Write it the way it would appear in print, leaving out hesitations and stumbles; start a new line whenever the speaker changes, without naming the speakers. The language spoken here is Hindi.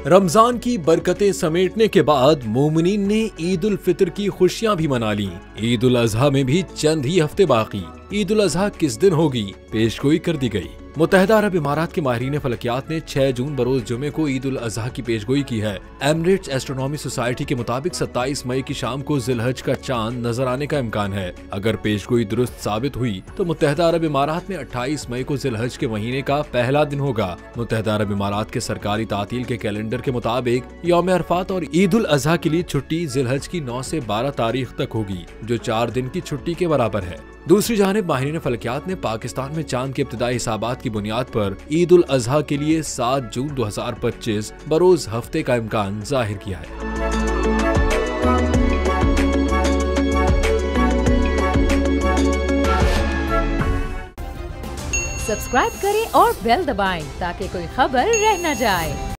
रमजान की बरकतें समेटने के बाद मोमिनीन ने ईद उल फितर की खुशियां भी मना ली। ईद उल अजहा में भी चंद ही हफ्ते बाकी। ईद उल अजहा किस दिन होगी, पेशगोई कर दी गई। मुत्तहिदा अरब इमारात के माहिरीन फलकियात ने 6 जून बरोज जुमे को ईद उल अजहा की पेशगोई की है। एमिरेट्स एस्ट्रोनॉमी सोसाइटी के मुताबिक 27 मई की शाम को जिलहज का चांद नजर आने का इम्कान है। अगर पेशगोई दुरुस्त साबित हुई तो मुत्तहिदा अरब इमारात में 28 मई को जिलहज के महीने का पहला दिन होगा। मुत्तहिदा अरब इमारात के सरकारी तातील के कैलेंडर के मुताबिक यौम अरफात और ईद उल अजहा के लिए छुट्टी जिलहज की 9 से 12 तारीख तक होगी, जो 4 दिन की छुट्टी के बराबर है। दूसरी जानिब माहिरीन फलकियात ने पाकिस्तान में चांद के इब्तिदाई हिसाबात की बुनियाद पर ईद उल अजहा के लिए 7 जून 2025 बरोज हफ्ते का इम्कान जाहिर किया है।
सब्सक्राइब करें और बेल दबाएं ताकि कोई खबर रह न जाए।